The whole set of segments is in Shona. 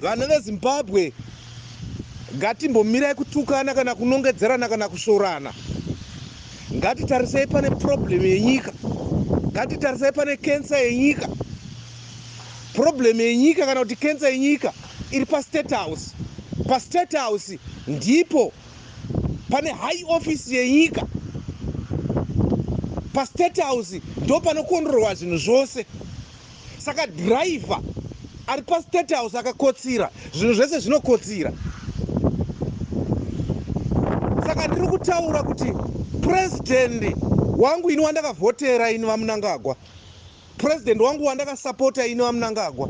vana veZimbabwe ngatimbomirai kutukana kana kunongedzerana kana kushorana. Ngatitarisei pane problem yenyika, ngatitarisei pane cancer yenyika. Problem yenyika kana kuti cancer yenyika iri paState House. PaState House ndipo pane high office yenyika. PaState House ndo panokontrolwa zvinhu zvose. Saka driver ari paState House akakotsira, zvinhu zvese zvinokotsira. Saka ndiri kutaura kuti president wangu ini wandakavhotera ini vaMnangagwa, president wangu wandakasapota ini vaMnangagwa,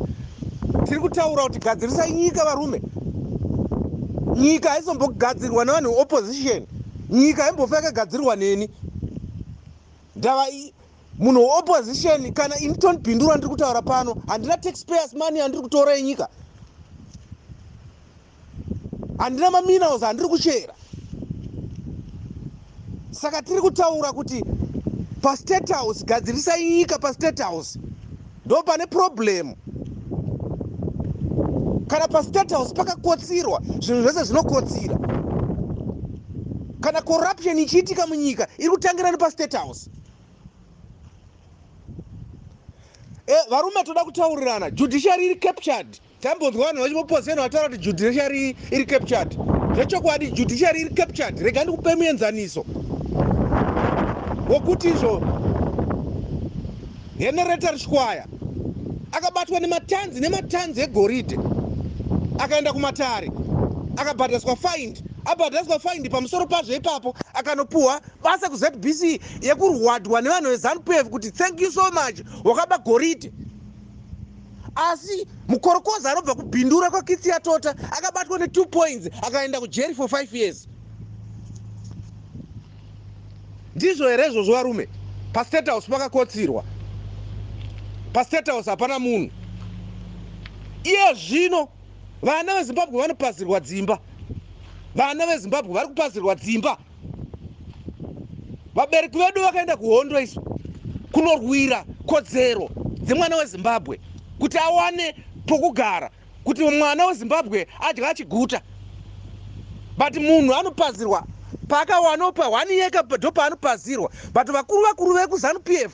tiri kutaura kuti gadzirisai nyika varume. Nyika haizombogadzirwa nevanhu opposition, nyika haimbofa yakagadzirwa neni. Ndava munhu opposition kana ini tonipindura ndiri kutaura pano, handina taxpayers money handiri kutora yenyika, handina maminerals handiri kushera. Saka tiri kutaura kuti paState House, gadzirisai nyika paState House, ndo pane problem. Kana paState House pakakotsirwa, zvinhu zvese zvinokotsira. Kana corruption ichiitika munyika iri kutangira nepaState House. Varume toda kutaurirana, judiciary iri captured. Tambonzwa vanhu vachimopozeni vataura kuti judiciary iri captured. Zvechokwadi judiciary iri captured. Rega ndikupe muenzaniso wokuti izvo Henrietta Rishkwaya akabatwa nematanzi egoridhe, akaenda kumatare, akabhadhaswa fine, abhadhaswa fine pamusoro pazvo ipapo, akanopuhwa basa kuZBC yekurwadwa nevanhu veZanu-PF kuti thank you so much wakaba goridhe. Asi mukorokoza anobva kubhindura kwaKitsi Yatota akabatwa ne2 points akaenda kujeri for 5 years. Ndizvo here izvozvo varume? PaState House pakakotsirwa, paState House hapana munhu. Iye zvino vana veZimbabwe vanopazirwa dzimba, vana veZimbabwe vari kupazirwa dzimba. Vabereki vedu vakaenda kuhondo isu kunorwira kodzero dzemwana weZimbabwe kuti awane pokugara, kuti mwana weZimbabwe adya achiguta. But munhu anopazirwa paakawanopa 1 yeka ndo paanopazirwa. But vakuru vekuZanu-PF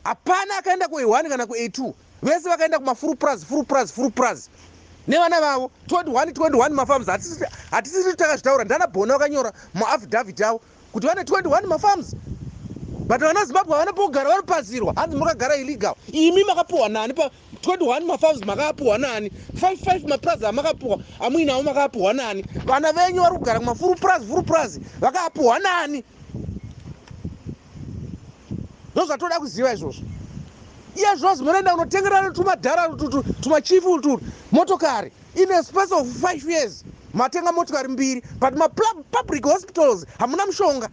hapana akaenda ku1 kana ku2, vese vakaenda kumafuru plus nevana vavo 21 mafarms. Hatisiri takazvitaura, ndana Bhona vakanyora muaffidavit avo kuti vane 21 mafarms. But vana Zimbabwe havana pokugara, vanopazirwa. Hanzi makagara illegal. Imi makapuhwa nani pa 21 mafarms? Makapuhwa nani? 5 maplaza amakapuhwa, amuinawo makapuhwa nani? Vana venyu vari kugara kumafuru plus vakapuhwa nani? Ndozvatoda kuziva izvozvo. Iye zvozvo munoenda kunotengerana tumadhara tumachifu motokari in a space of 5 years. Matenga motokari 2, but public hospitals hamuna mushonga.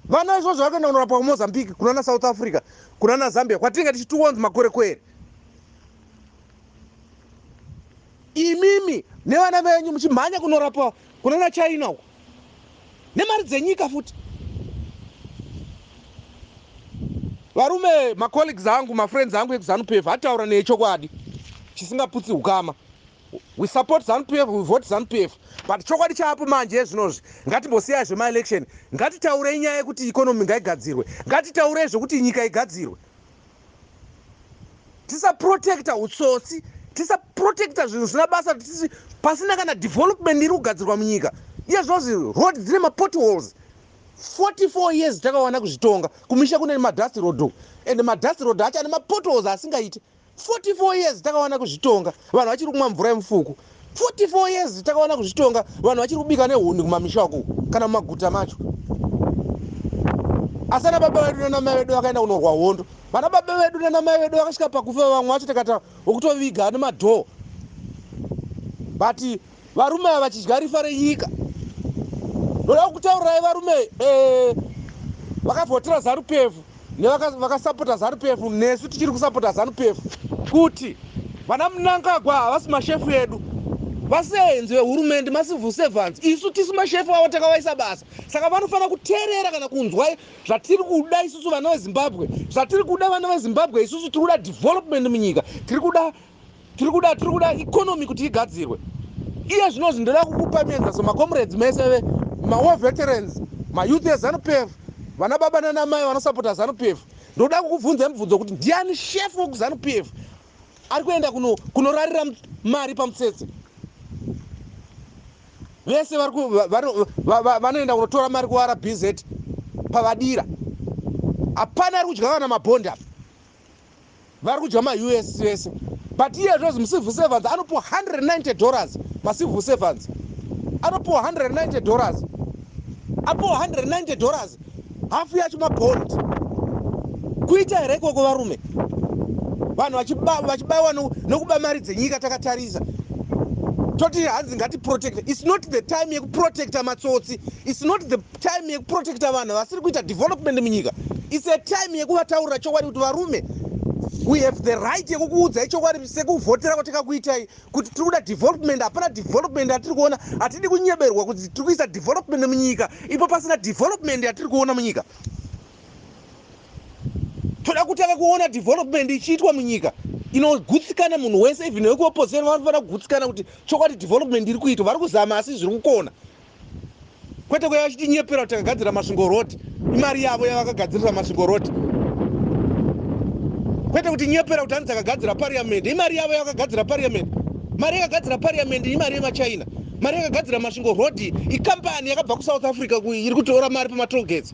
Vana izvozvo vakaenda kunorapwa kuMozambique, kunana South Africa, kunana Zambia, kwatinga tichituonzi makwerekwere. Imimi nevana venyu muchimhanya kunorapwa kunana China uko nemari dzenyika futi. Varume, macolleagues angu, mafriends angu ekuZanu-PF ataura nechokwadi chisingaputsi ukama. We support ZANU-PF, we vote ZANU-PF. But chokwadi chapo manje zvinozvi, ngatimbosiyai zvemaelection, ngatitaurei nyaya yekuti ikonomi ngaigadzirwe, ngatitaurei zvokuti nyika igadzirwe. Tisaprotecta utsotsi, tisaprotecta zvinhu zvina basa, pasina kana development iri kugadzirwa munyika. Iye zvozvi road dzine mapotholes 44 years takawana kuzvitonga, kumisha kune madust road, and madust road acho ane mapotholes asingaiti. 44 years takawana kuzvitonga, vanhu vachiri kumwa mvura yemufuku. 44 years takawana kuzvitonga, vanhu vachiri kubika nehuni kumamisha uko kana mumaguta macho. Asana baba vedu nanamai vedu vakaenda kunorwa hondo, vana baba vedu nanamai vedu vakasvika pakufa, vamwe vacho takata okutoviga nemadhoo. But varume ava vachidya rifa renyika. Ndoda kutaurirai varume, vakavhotera ZANU-PF nevakasapota ZANU-PF, nesu tichiri kusapota ZANU-PF, kuti vana Mnangagwa havasi mashefu edu, vasenzi vehurumende, macivil servants. Isu tisi mashefu avo takavaisa basa. Saka vanofanira kuteerera kana kunzwa zvatiri kuda isusu vana veZimbabwe. Zvatiri kuda vana veZimbabwe, isusu tiri kuda development munyika, tiri kuda tiri kuda economy kuti igadzirwe. Iye zvinozvi ndoda kukupamedza semacomrades mese war veterans, mayouth eZanu-PF, vana baba nana mai vanosapota ZANU-PF. Ndoda kukubvunza mubvunzo kuti ndiani chef wekuZANU-PF ari kuenda kunorarira mari pamutsetse. Vese vanoenda kunotora mari kuRBZ pavadira. Hapana ari kudya kana mabhondi apa, vari kudya maUS vese. But iye zvozvi mucivil servants anopiwa $190. Macivil servants anopiwa $190. Apiwa $190, hafu yacho mabhondi. Kuita here ikoko varume? Vanhu vachibayiwa nokuba mari dzenyika takatarisa. Toti hanzi ngati protect. It's not the time yekuprotecta matsotsi. It's not the time yekuprotecta vanhu vasiri kuita development munyika. It's a time yekuvataurira chokwadi kuti varume, we have the right yekukuudzai chokwadi sekuvhotera kwatika kuitai kuti tiri kuda development. Hapana development yatiri kuona. Hatidi kunyeberwa kuti tiri kuisa development munyika ipo pasina development yatiri kuona munyika. Toda kutaka kuona development ichiitwa munyika inogutsikana. Munhu wese even wekuopposition vanofanira kugutsikana kuti chokwadi development iri kuitwa. Vari kuzama asi zviri kukona. Kwete kweva chitinyepera kuti takagadzira masvingo road, imari yavo yavakagadzirira masvingo road. Kwete kuti nyepera kuti hanzi takagadzira parliament, imari yavo yakagadzira parliament. Mari yakagadzira parliament imari yemaChina. Mari yakagadzira masvingo road ikampani yakabva kuSouth Africa iri kutora mari pamatoll gates.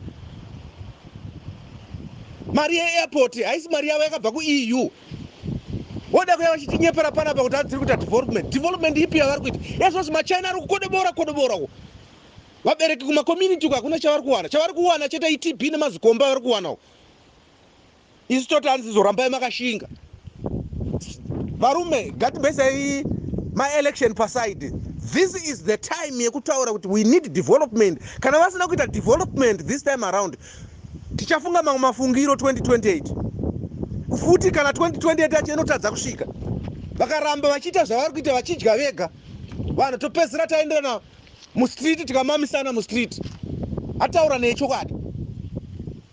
Mari yeairport haisi mari yavo yakabva kuEU. Voda kuya vachitinyepera panapa kuti tiri kuita development ipi yavari kuita. Yazvozvi maChina ari kukodobora ko. Vabereki kumacommunity uko hakuna chavari kuwana chete ITB nemazikomba vari kuwanawo. Isu toti hanzi zorambai makashinga. Varume, ngatibesei ma-election paside. This is the time yekutaura kuti we need development. Kana vasina kuita development this time around, tichafunga mamwe mafungiro 2028. Futi kana 2028 yacho inotadza kusvika. Vakaramba vachiita zvavari kuita vachidya vega, vanhu topedzisira taendera mustreet tikamamisana mustreet. Ataura nechokwadi.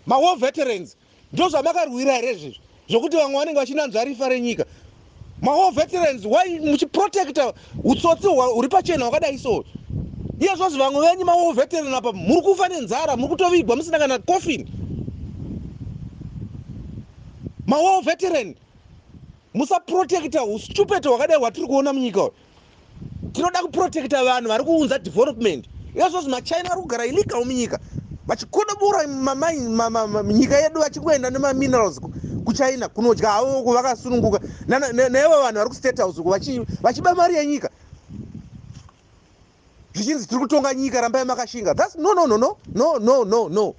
War veterans ndo zvamakarwira here izvizvi zvokuti vamwe vanenge vachinanzva rifa renyika. War veterans, why muchiprotecta utsotsi huri pachena hwakadai so? Iye zvozvi vamwe venyu war veteran apa muri kufa nenzara, muri kutovigwa musina kana coffin. War veteran musaprotecta ustupid hwakadai hwatiri kuona munyika. Tinoda kuprotecta vanhu vari kuunza development. Iye zvozvi maChina ari kugara illegal munyika, vachikodobora nyika yedu vachikuenda nemaminerals kuChina kunodya havo kuvakasununguka nevo vanhu vari kustate house uko vachiba mari yenyika. Zvichinzi tiri kutonga nyika, rambai makashinga. That's no.